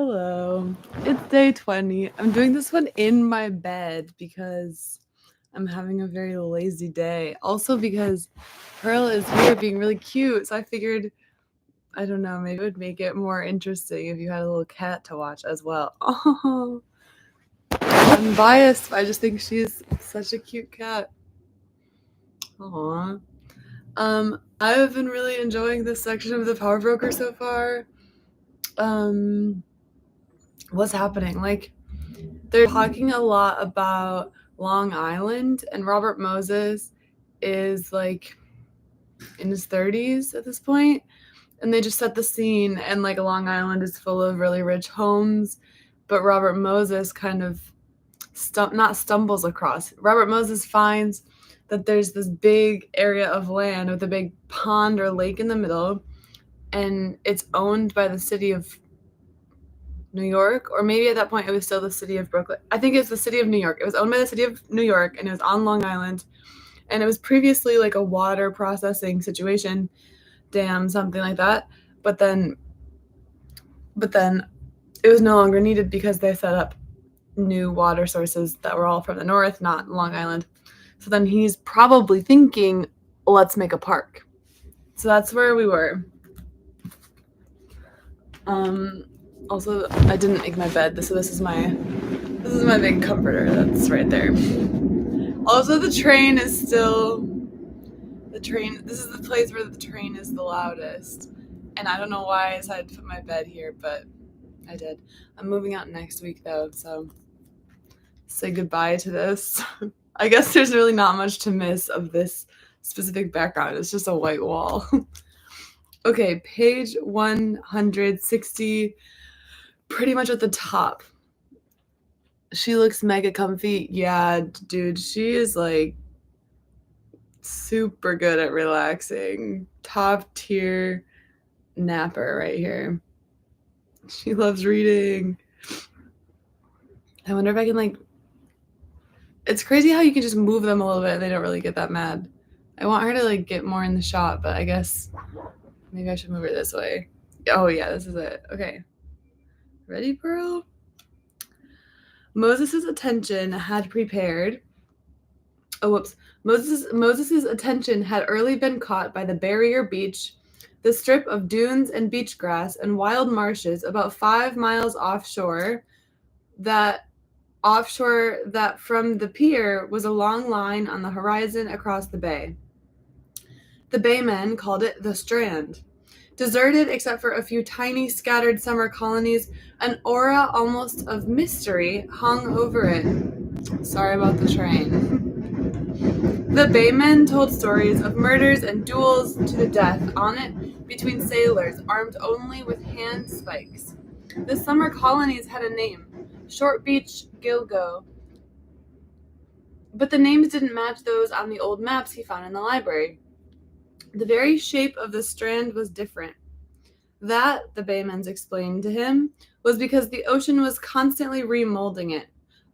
Hello. It's day 20. I'm doing this one in my bed because I'm having a very lazy day. Also because Pearl is here being really cute, so I figured, I don't know, maybe it would make it more interesting if you had a little cat to watch as well. Oh, I'm biased, but I just think she's such a cute cat. Aww. I've been really enjoying this section of the Power Broker so far. What's happening? Like, they're talking a lot about Long Island, and Robert Moses is like in his 30s at this point, and they just set the scene, and like Long Island is full of really rich homes, but Robert Moses kind of not stumbles across. Robert Moses finds that there's this big area of land with a big pond or lake in the middle, and it's owned by the city of New York, or maybe at that point it was still the city of Brooklyn. I think it's the city of New York. It was owned by the city of New York, and it was on Long Island, and it was previously like a water processing situation, dam, something like that. But then it was no longer needed because they set up new water sources that were all from the north, not Long Island. So then he's probably thinking, let's make a park. So that's where we were. Also, I didn't make my bed, so this is my big comforter that's right there. Also, the train is still this is the place where the train is the loudest, and I don't know why I decided to put my bed here, but I did. I'm moving out next week though, so say goodbye to this. I guess there's really not much to miss of this specific background. It's just a white wall. Okay, page 160, pretty much at the top. She looks mega comfy. Yeah, dude, she is like super good at relaxing. Top tier napper right here. She loves reading. I wonder if I can like. It's crazy how you can just move them a little bit and they don't really get that mad. I want her to like get more in the shot, but I guess maybe I should move her this way. Oh yeah, this is it. Okay. Ready, Pearl? Moses's attention had prepared. Oh, whoops. Moses's attention had early been caught by the barrier beach, the strip of dunes and beach grass and wild marshes about 5 miles offshore that from the pier was a long line on the horizon across the bay. The baymen called it the Strand. Deserted except for a few tiny scattered summer colonies, an aura almost of mystery hung over it. Sorry about the train. The baymen told stories of murders and duels to the death on it between sailors armed only with hand spikes. The summer colonies had a name, Short Beach, Gilgo, but the names didn't match those on the old maps he found in the library. The very shape of the strand was different. That, the baymans explained to him, was because the ocean was constantly remolding it.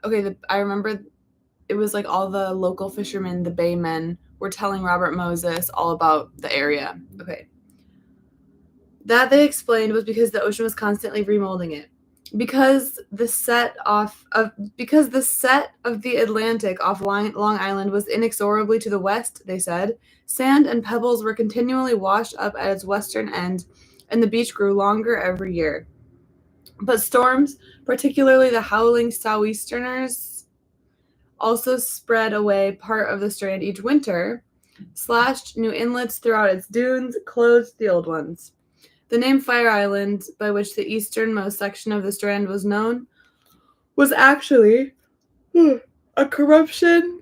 Okay, I remember it was like all the local fishermen, the baymen, were telling Robert Moses all about the area. Okay. That, they explained, was because the ocean was constantly remolding it. Because the set of the Atlantic off Long Island was inexorably to the west, they said, sand and pebbles were continually washed up at its western end, and the beach grew longer every year. But storms, particularly the howling sou'easters, also spread away part of the strand each winter, slashed new inlets throughout its dunes, closed the old ones. The name Fire Island, by which the easternmost section of the strand was known, was actually a corruption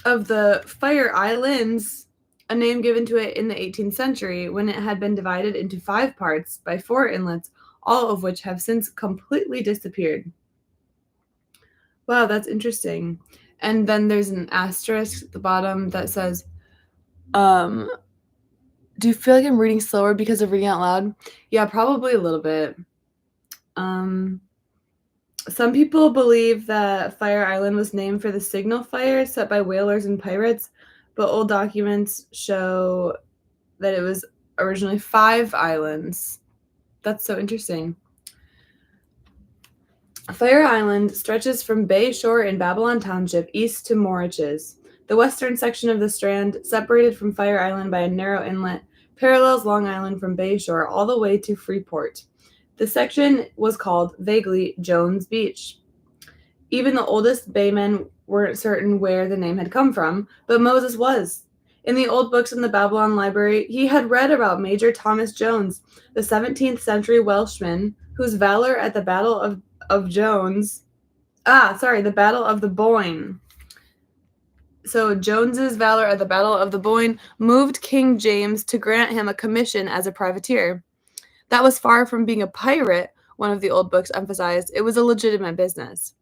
of the Fire Islands, a name given to it in the 18th century when it had been divided into 5 parts by 4 inlets, all of which have since completely disappeared. Wow, that's interesting. And then there's an asterisk at the bottom that says, do you feel like I'm reading slower because of reading out loud? Yeah, probably a little bit. Some people believe that Fire Island was named for the signal fire set by whalers and pirates, but old documents show that it was originally 5 islands. That's so interesting. Fire Island stretches from Bay Shore in Babylon Township east to Moriches. The western section of the Strand, separated from Fire Island by a narrow inlet, parallels Long Island from Bay Shore all the way to Freeport. The section was called, vaguely, Jones Beach. Even the oldest baymen weren't certain where the name had come from, but Moses was. In the old books in the Babylon library, he had read about Major Thomas Jones, the 17th century Welshman, whose valor at the Battle of Jones. The Battle of the Boyne. So Jones's valor at the Battle of the Boyne moved King James to grant him a commission as a privateer. That was far from being a pirate, one of the old books emphasized. It was a legitimate business.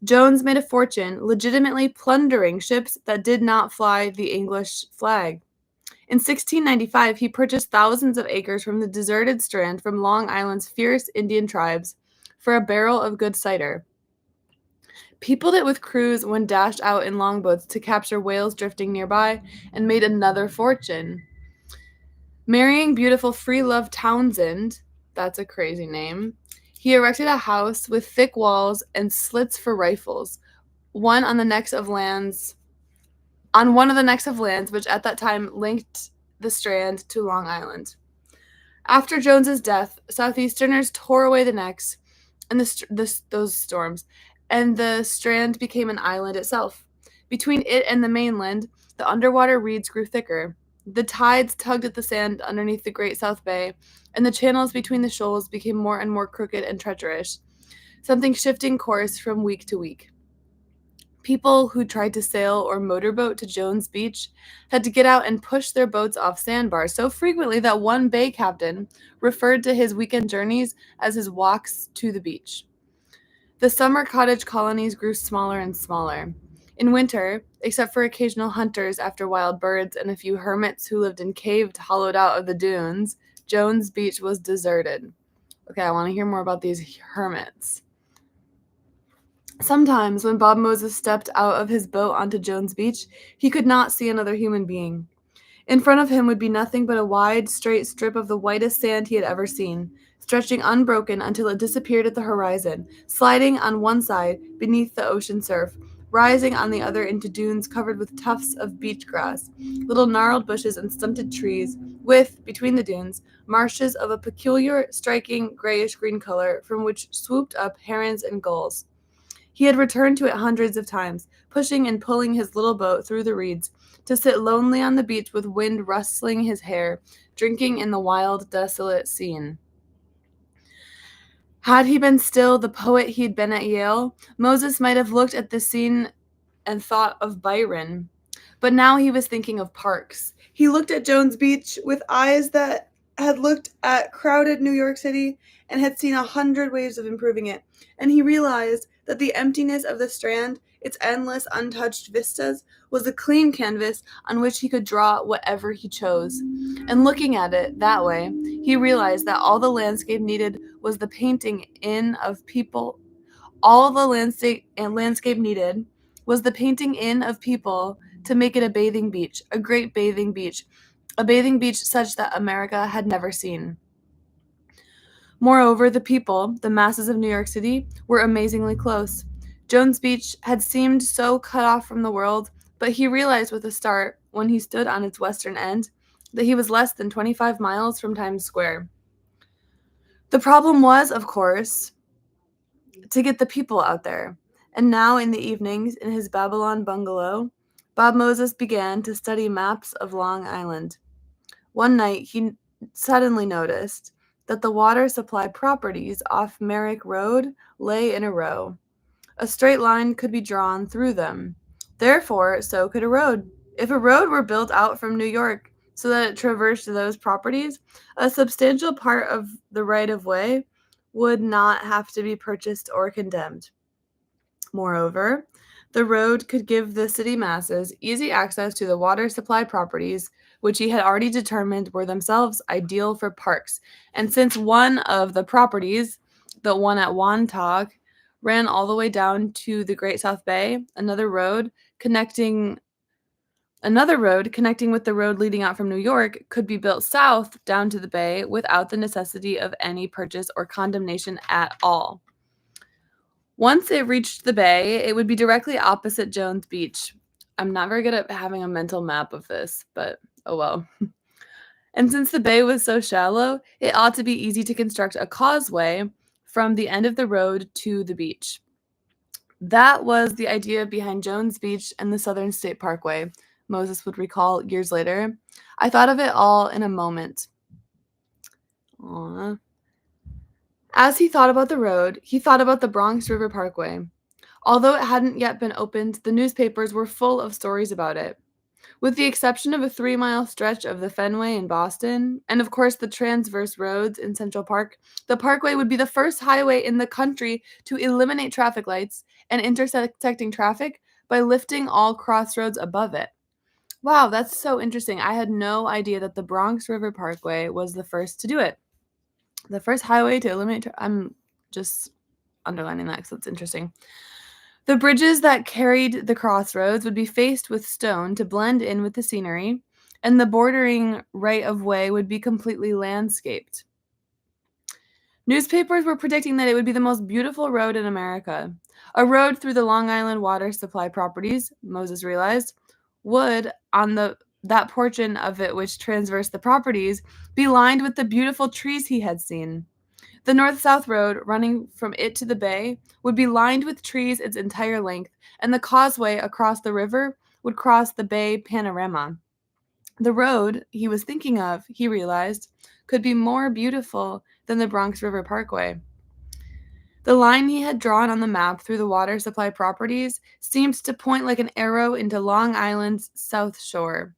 Jones made a fortune legitimately plundering ships that did not fly the English flag. In 1695, he purchased thousands of acres from the deserted Strand from Long Island's fierce Indian tribes for a barrel of good cider. Peopled it with crews when dashed out in longboats to capture whales drifting nearby, and made another fortune. Marrying beautiful Freelove Townsend, that's a crazy name, he erected a house with thick walls and slits for rifles, one on the necks of lands, which at that time linked the Strand to Long Island. After Jones's death, Southeasterners tore away the necks and those storms, and the Strand became an island itself. Between it and the mainland, the underwater reeds grew thicker. The tides tugged at the sand underneath the Great South Bay, and the channels between the shoals became more and more crooked and treacherous, something shifting course from week to week. People who tried to sail or motorboat to Jones Beach had to get out and push their boats off sandbars so frequently that one bay captain referred to his weekend journeys as his walks to the beach. The summer cottage colonies grew smaller and smaller. In winter, except for occasional hunters after wild birds and a few hermits who lived in caves hollowed out of the dunes, Jones Beach was deserted. Okay, I want to hear more about these hermits. Sometimes, when Bob Moses stepped out of his boat onto Jones Beach, he could not see another human being. In front of him would be nothing but a wide, straight strip of the whitest sand he had ever seen, stretching unbroken until it disappeared at the horizon, sliding on one side beneath the ocean surf, rising on the other into dunes covered with tufts of beach grass, little gnarled bushes and stunted trees, with, between the dunes, marshes of a peculiar, striking grayish-green color from which swooped up herons and gulls. He had returned to it hundreds of times, pushing and pulling his little boat through the reeds, to sit lonely on the beach with wind rustling his hair, drinking in the wild, desolate scene. Had he been still the poet he'd been at Yale, Moses might have looked at this scene and thought of Byron. But now he was thinking of parks. He looked at Jones Beach with eyes that had looked at crowded New York City and had seen 100 ways of improving it, and he realized that the emptiness of the Strand, its endless untouched vistas, was a clean canvas on which he could draw whatever he chose. And looking at it that way, he realized that all the landscape needed was the painting in of people. All the landscape needed was the painting in of people to make it a bathing beach, a great bathing beach, a bathing beach such that America had never seen. Moreover, the people, the masses of New York City, were amazingly close. Jones Beach had seemed so cut off from the world, but he realized with a start, when he stood on its western end, that he was less than 25 miles from Times Square. The problem was, of course, to get the people out there. And now, in the evenings, in his Babylon bungalow, Bob Moses began to study maps of Long Island. One night, he suddenly noticed that the water supply properties off Merrick Road lay in a row. A straight line could be drawn through them. Therefore, so could a road. If a road were built out from New York so that it traversed those properties, a substantial part of the right-of-way would not have to be purchased or condemned. Moreover, the road could give the city masses easy access to the water supply properties, which he had already determined were themselves ideal for parks. And since one of the properties, the one at Wantagh, ran all the way down to the Great South Bay, another road connecting with the road leading out from New York could be built south down to the bay without the necessity of any purchase or condemnation at all. Once it reached the bay, it would be directly opposite Jones Beach. I'm not very good at having a mental map of this, but oh well. And since the bay was so shallow, it ought to be easy to construct a causeway from the end of the road to the beach. That was the idea behind Jones Beach and the Southern State Parkway, Moses would recall years later. I thought of it all in a moment. Aww. As he thought about the road, he thought about the Bronx River Parkway. Although it hadn't yet been opened, the newspapers were full of stories about it. With the exception of a 3-mile stretch of the Fenway in Boston, and of course the transverse roads in Central Park, the Parkway would be the first highway in the country to eliminate traffic lights and intersecting traffic by lifting all crossroads above it. Wow, that's so interesting. I had no idea that the Bronx River Parkway was the first to do it. The first highway to eliminate. I'm just underlining that because it's interesting. The bridges that carried the crossroads would be faced with stone to blend in with the scenery, and the bordering right of way would be completely landscaped. Newspapers were predicting that it would be the most beautiful road in America. A road through the Long Island water supply properties, Moses realized, would, on that portion of it which traversed the properties, be lined with the beautiful trees he had seen. The north-south road running from it to the bay would be lined with trees its entire length, and the causeway across the river would cross the bay panorama. The road he was thinking of, he realized, could be more beautiful than the Bronx River Parkway. The line he had drawn on the map through the water supply properties seemed to point like an arrow into Long Island's south shore.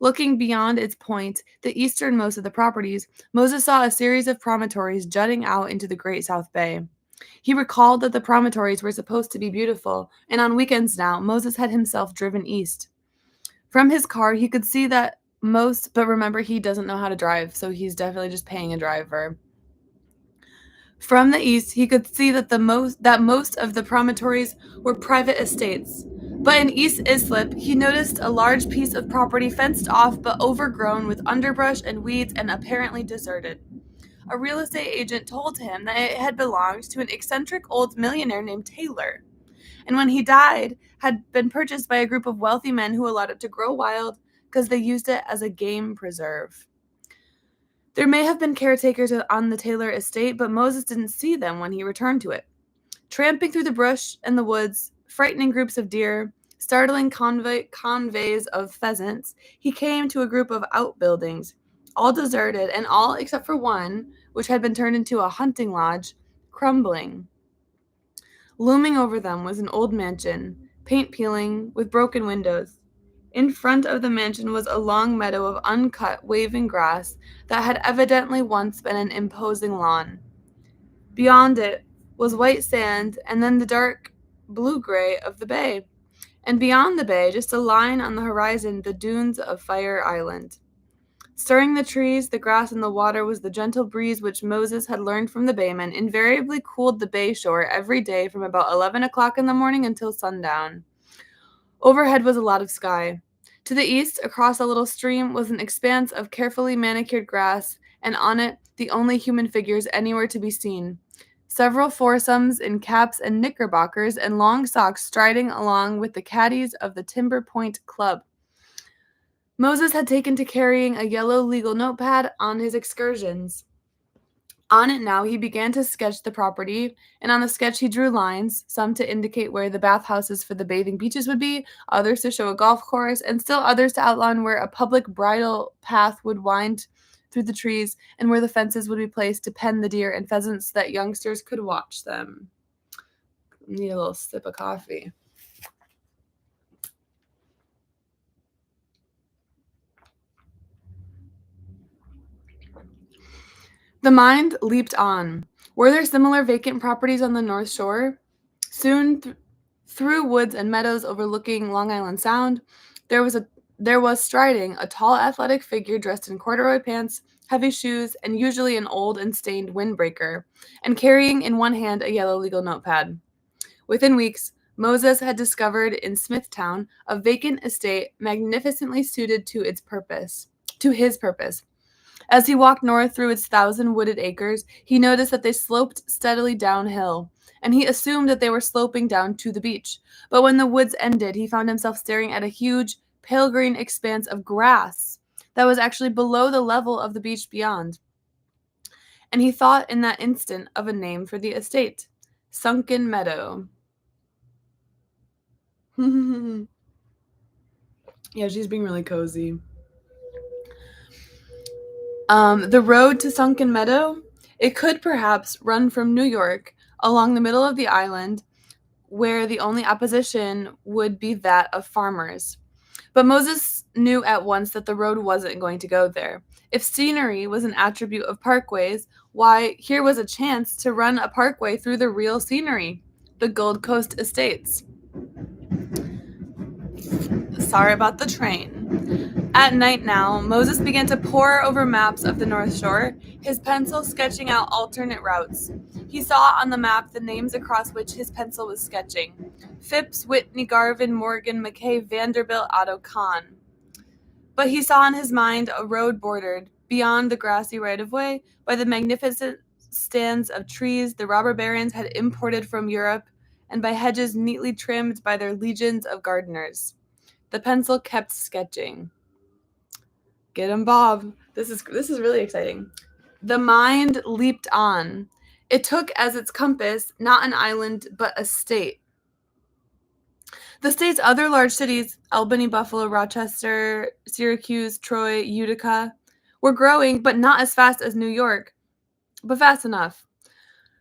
Looking beyond its point, the easternmost of the properties, Moses saw a series of promontories jutting out into the Great South Bay. He recalled that the promontories were supposed to be beautiful, and on weekends now, Moses had himself driven east. From his car, he could see that most, but remember, he doesn't know how to drive, so he's definitely just paying a driver. From the east, he could see that most of the promontories were private estates. But in East Islip, he noticed a large piece of property fenced off but overgrown with underbrush and weeds and apparently deserted. A real estate agent told him that it had belonged to an eccentric old millionaire named Taylor, and when he died, had been purchased by a group of wealthy men who allowed it to grow wild because they used it as a game preserve. There may have been caretakers on the Taylor estate, but Moses didn't see them when he returned to it. Tramping through the brush and the woods, frightening groups of deer, startling conveys of pheasants, he came to a group of outbuildings, all deserted and all except for one, which had been turned into a hunting lodge, crumbling. Looming over them was an old mansion, paint peeling, with broken windows. In front of the mansion was a long meadow of uncut, waving grass that had evidently once been an imposing lawn. Beyond it was white sand and then the dark blue-gray of the bay. And beyond the bay, just a line on the horizon, the dunes of Fire Island. Stirring the trees, the grass, and the water was the gentle breeze which Moses had learned from the baymen invariably cooled the bay shore every day from about 11 o'clock in the morning until sundown. Overhead was a lot of sky. To the east, across a little stream, was an expanse of carefully manicured grass, and on it the only human figures anywhere to be seen. Several foursomes in caps and knickerbockers and long socks striding along with the caddies of the Timber Point Club. Moses had taken to carrying a yellow legal notepad on his excursions. On it now, he began to sketch the property, and on the sketch he drew lines, some to indicate where the bathhouses for the bathing beaches would be, others to show a golf course, and still others to outline where a public bridle path would wind through the trees and where the fences would be placed to pen the deer and pheasants so that youngsters could watch them. Need a little sip of coffee. The mind leaped on. Were there similar vacant properties on the North Shore? Soon, through woods and meadows overlooking Long Island Sound, there was striding a tall, athletic figure dressed in corduroy pants, heavy shoes, and usually an old and stained windbreaker, and carrying in one hand a yellow legal notepad. Within weeks, Moses had discovered in Smithtown a vacant estate magnificently suited to his purpose. As he walked north through its 1,000 wooded acres, he noticed that they sloped steadily downhill, and he assumed that they were sloping down to the beach. But when the woods ended, he found himself staring at a huge, pale green expanse of grass that was actually below the level of the beach beyond. And he thought in that instant of a name for the estate, Sunken Meadow. Yeah, she's being really cozy. The road to Sunken Meadow, it could perhaps run from New York along the middle of the island, where the only opposition would be that of farmers. But Moses knew at once that the road wasn't going to go there. If scenery was an attribute of parkways, why, here was a chance to run a parkway through the real scenery, the Gold Coast estates. Sorry about the train. At night now, Moses began to pore over maps of the North Shore, his pencil sketching out alternate routes. He saw on the map the names across which his pencil was sketching: Phipps, Whitney, Garvin, Morgan, McKay, Vanderbilt, Otto Kahn. But he saw in his mind a road bordered, beyond the grassy right-of-way, by the magnificent stands of trees the robber barons had imported from Europe, and by hedges neatly trimmed by their legions of gardeners. The pencil kept sketching. Get him, Bob. This is really exciting. The mind leaped on. It took as its compass not an island, but a state. The state's other large cities, Albany, Buffalo, Rochester, Syracuse, Troy, Utica, were growing, but not as fast as New York, but fast enough.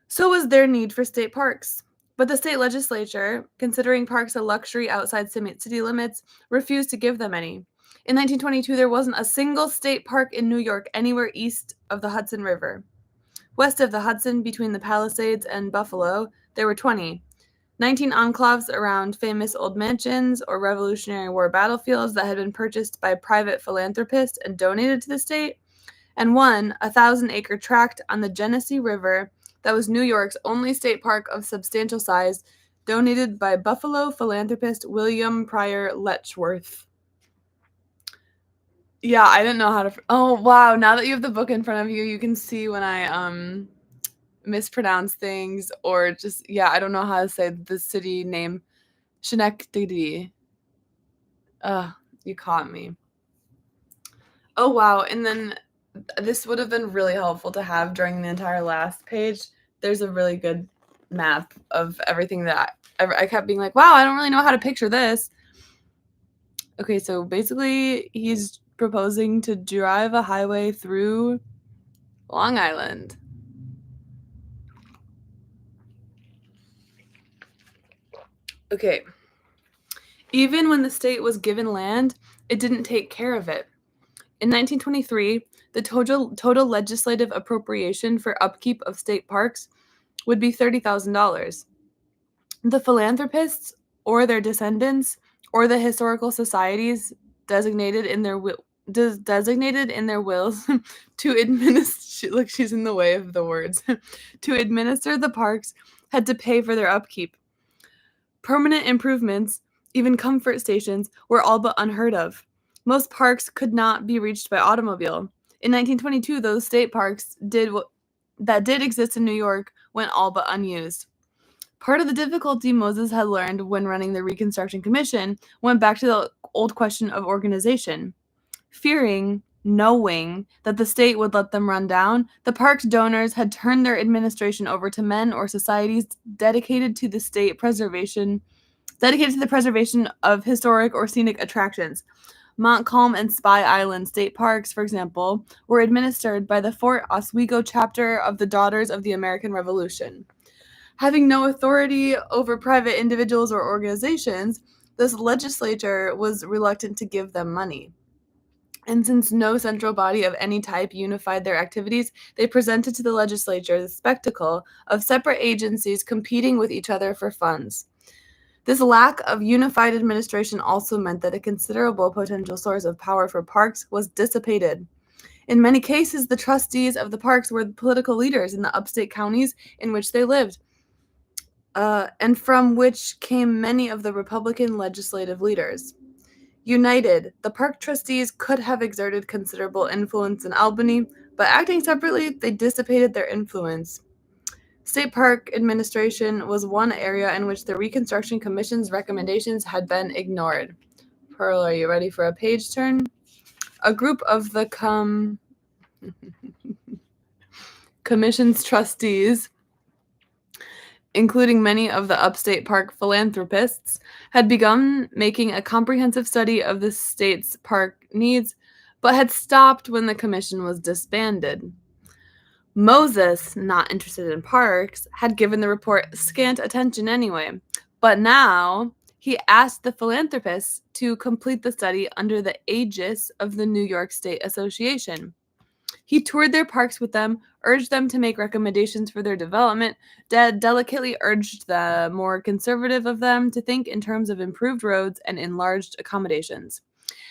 So was their need for state parks. But the state legislature, considering parks a luxury outside city limits, refused to give them any. In 1922, there wasn't a single state park in New York anywhere east of the Hudson River. West of the Hudson, between the Palisades and Buffalo, there were 20. 19 enclaves around famous old mansions or Revolutionary War battlefields that had been purchased by private philanthropists and donated to the state, and one 1,000-acre tract on the Genesee River that was New York's only state park of substantial size, donated by Buffalo philanthropist William Pryor Letchworth. Yeah, I didn't know how to... Oh, wow, now that you have the book in front of you, you can see when I mispronounce things, or just, yeah, I don't know how to say the city name. Schenectady. You caught me. Oh, wow, and then this would have been really helpful to have during the entire last page. There's a really good map of everything that I kept being like, wow, I don't really know how to picture this. Okay, so basically he's proposing to drive a highway through Long Island. Okay. Even when the state was given land, it didn't take care of it. In 1923, the total legislative appropriation for upkeep of state parks would be $30,000. The philanthropists or their descendants or the historical societies designated in their wills to administer, look, she's in the way of the words, to administer the parks had to pay for their upkeep. Permanent improvements, even comfort stations, were all but unheard of. Most parks could not be reached by automobile. In 1922, those state parks that did exist in New York went all but unused. Part of the difficulty Moses had learned when running the Reconstruction Commission went back to the old question of organization. Knowing that the state would let them run down, the park's donors had turned their administration over to men or societies dedicated to the preservation of historic or scenic attractions. Montcalm and Spy Island state parks, for example, were administered by the Fort Oswego chapter of the Daughters of the American Revolution. Having no authority over private individuals or organizations, this legislature was reluctant to give them money. And since no central body of any type unified their activities, they presented to the legislature the spectacle of separate agencies competing with each other for funds. This lack of unified administration also meant that a considerable potential source of power for parks was dissipated. In many cases, the trustees of the parks were the political leaders in the upstate counties in which they lived, and from which came many of the Republican legislative leaders. United, the park trustees could have exerted considerable influence in Albany, but acting separately, they dissipated their influence. State Park administration was one area in which the Reconstruction Commission's recommendations had been ignored. Pearl, are you ready for a page turn? A group of the Commission's trustees, including many of the upstate park philanthropists, had begun making a comprehensive study of the state's park needs, but had stopped when the commission was disbanded. Moses, not interested in parks, had given the report scant attention anyway, but now he asked the philanthropists to complete the study under the aegis of the New York State Association. He toured their parks with them, urged them to make recommendations for their development, delicately urged the more conservative of them to think in terms of improved roads and enlarged accommodations.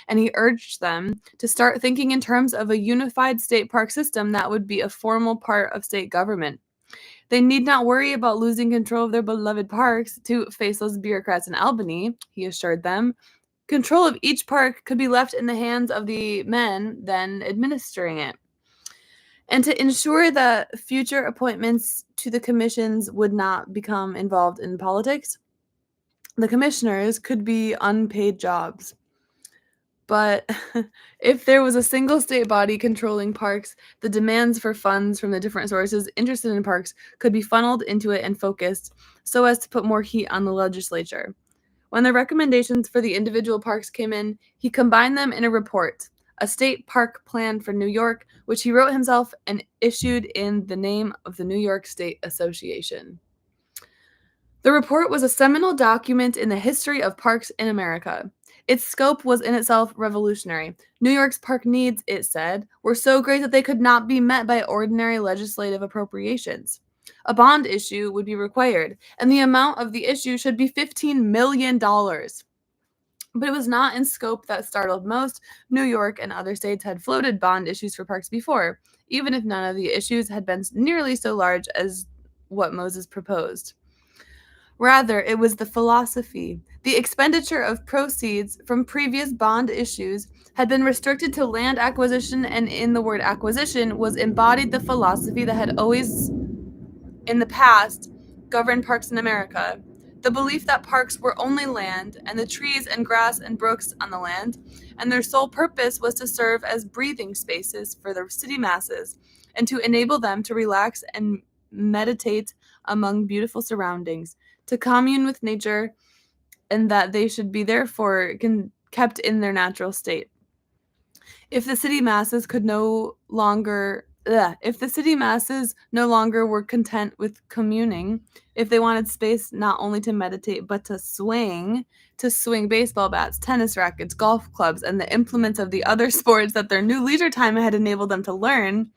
And he urged them to start thinking in terms of a unified state park system that would be a formal part of state government. They need not worry about losing control of their beloved parks to faceless bureaucrats in Albany, he assured them. Control of each park could be left in the hands of the men then administering it. And to ensure that future appointments to the commissions would not become involved in politics, the commissioners could be unpaid jobs. But if there was a single state body controlling parks, the demands for funds from the different sources interested in parks could be funneled into it and focused so as to put more heat on the legislature. When the recommendations for the individual parks came in, he combined them in a report, a state park plan for New York, which he wrote himself and issued in the name of the New York State Association. The report was a seminal document in the history of parks in America. Its scope was in itself revolutionary. New York's park needs, it said, were so great that they could not be met by ordinary legislative appropriations. A bond issue would be required, and the amount of the issue should be $15 million. But it was not in scope that startled most. New York and other states had floated bond issues for parks before, even if none of the issues had been nearly so large as what Moses proposed. Rather, it was the philosophy. The expenditure of proceeds from previous bond issues had been restricted to land acquisition, and in the word acquisition was embodied the philosophy that had always, in the past, governed parks in America. The belief that parks were only land, and the trees and grass and brooks on the land, and their sole purpose was to serve as breathing spaces for the city masses, and to enable them to relax and meditate among beautiful surroundings, to commune with nature, and that they should be therefore kept in their natural state. If the city masses no longer were content with communing, if they wanted space not only to meditate but to swing baseball bats, tennis rackets, golf clubs, and the implements of the other sports that their new leisure time had enabled them to learn,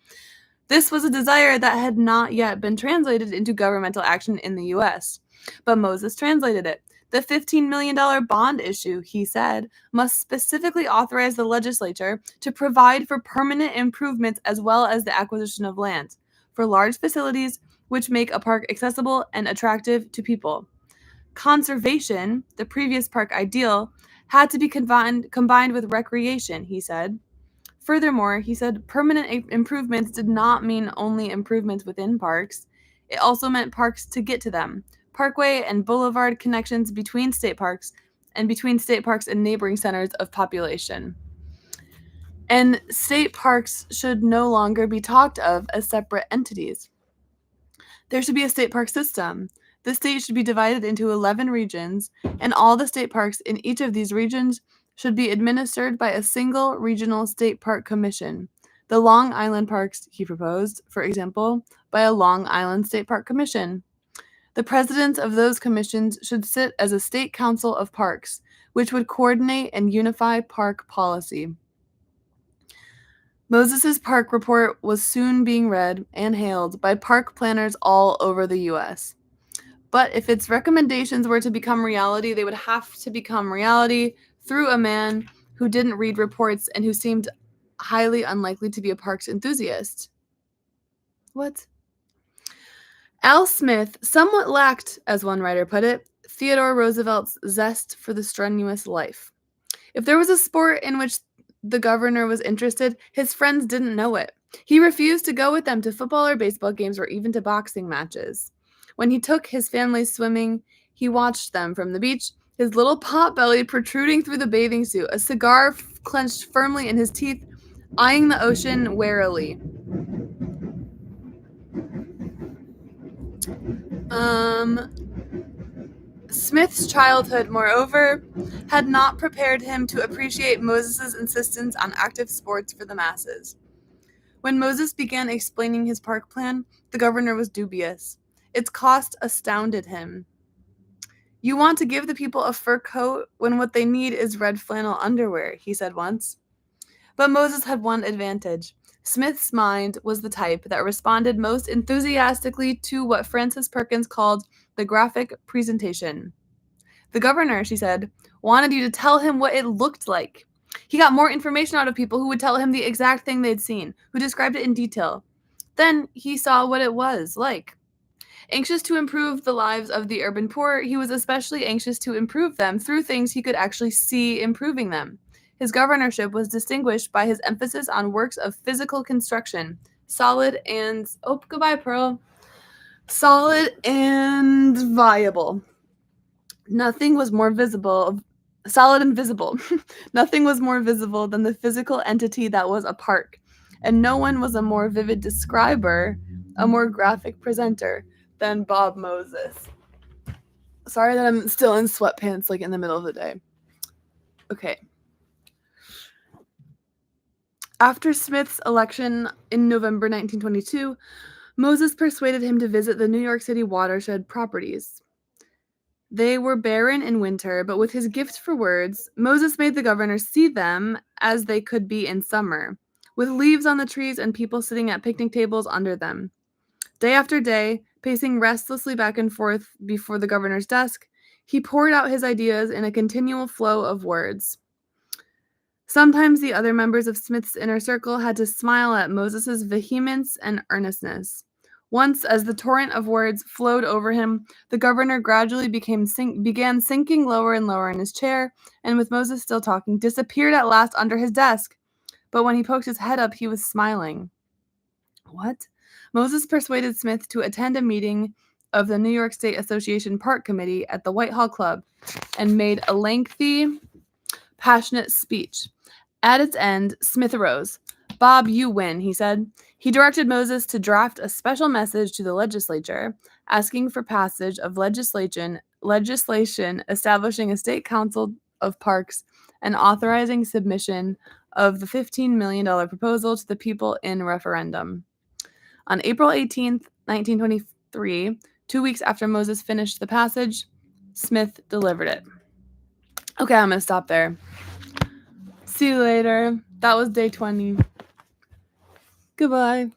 this was a desire that had not yet been translated into governmental action in the U.S. But Moses translated it. The $15 million bond issue, he said, must specifically authorize the legislature to provide for permanent improvements as well as the acquisition of land for large facilities which make a park accessible and attractive to people. Conservation, the previous park ideal, had to be combined with recreation, he said. Furthermore, he said permanent improvements did not mean only improvements within parks. It also meant parks to get to them. Parkway and boulevard connections between state parks and between state parks and neighboring centers of population. And state parks should no longer be talked of as separate entities. There should be a state park system. The state should be divided into 11 regions, and all the state parks in each of these regions should be administered by a single regional state park commission. The Long Island parks, he proposed, for example, by a Long Island State Park Commission. The presidents of those commissions should sit as a state council of parks, which would coordinate and unify park policy. Moses's park report was soon being read and hailed by park planners all over the U.S. But if its recommendations were to become reality, they would have to become reality through a man who didn't read reports and who seemed highly unlikely to be a parks enthusiast. What? Al Smith somewhat lacked, as one writer put it, Theodore Roosevelt's zest for the strenuous life. If there was a sport in which the governor was interested, his friends didn't know it. He refused to go with them to football or baseball games or even to boxing matches. When he took his family swimming, he watched them from the beach, his little pot belly protruding through the bathing suit, a cigar clenched firmly in his teeth, eyeing the ocean warily. Smith's childhood, moreover, had not prepared him to appreciate Moses' insistence on active sports for the masses. When Moses began explaining his park plan, the governor was dubious. Its cost astounded him. "You want to give the people a fur coat when what they need is red flannel underwear," he said once. But Moses had one advantage. Smith's mind was the type that responded most enthusiastically to what Frances Perkins called the graphic presentation. "The governor," she said, "wanted you to tell him what it looked like. He got more information out of people who would tell him the exact thing they'd seen, who described it in detail. Then he saw what it was like." Anxious to improve the lives of the urban poor, he was especially anxious to improve them through things he could actually see improving them. His governorship was distinguished by his emphasis on works of physical construction, solid and goodbye, Pearl. Solid and viable. Nothing was more visible, solid and visible. Nothing was more visible than the physical entity that was a park, and no one was a more vivid describer, a more graphic presenter than Bob Moses. Sorry that I'm still in sweatpants like in the middle of the day. Okay. After Smith's election in November 1922, Moses persuaded him to visit the New York City watershed properties. They were barren in winter, but with his gift for words, Moses made the governor see them as they could be in summer, with leaves on the trees and people sitting at picnic tables under them. Day after day, pacing restlessly back and forth before the governor's desk, he poured out his ideas in a continual flow of words. Sometimes the other members of Smith's inner circle had to smile at Moses's vehemence and earnestness. Once, as the torrent of words flowed over him, the governor gradually began sinking lower and lower in his chair, and with Moses still talking, disappeared at last under his desk. But when he poked his head up, he was smiling. What? Moses persuaded Smith to attend a meeting of the New York State Association Park Committee at the Whitehall Club and made a lengthy, passionate speech. At its end, Smith arose. "Bob, you win," he said. He directed Moses to draft a special message to the legislature, asking for passage of legislation establishing a state council of parks and authorizing submission of the $15 million proposal to the people in referendum. On April 18th, 1923, 2 weeks after Moses finished the passage, Smith delivered it. Okay, I'm going to stop there. See you later. That was day 20. Goodbye.